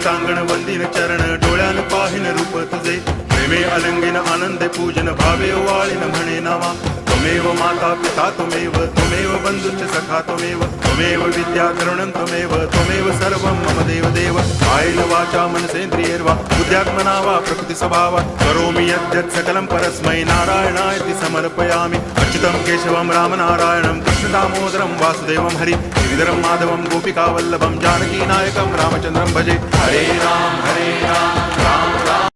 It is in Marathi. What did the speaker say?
टांगण वंदिन चरण डोळ्यान पाहिन रूप तुझे प्रेमे अलंगिन आनंदे पूजन भावे वाळीन म्हणे नावा त्वमेव माता पिता त्वमेव बंधुश्च सखा त्वमेव विद्या करुणं त्वमेव सर्वं मम देव कायेन वाचा मनसेन्द्रियैर्वा बुद्ध्यात्मना वा प्रकृति स्वभावात् करोमि यद्यत् सकलं परस्मै नारायणायति समर्पयामि अच्युतं केशवं रामनारायणं कृष्णदामोदरं वासुदेवं हरि गिरिधरं माधवं गोपिकावल्लभं जानकीनायकं रामचन्द्रं भजे हरे राम राम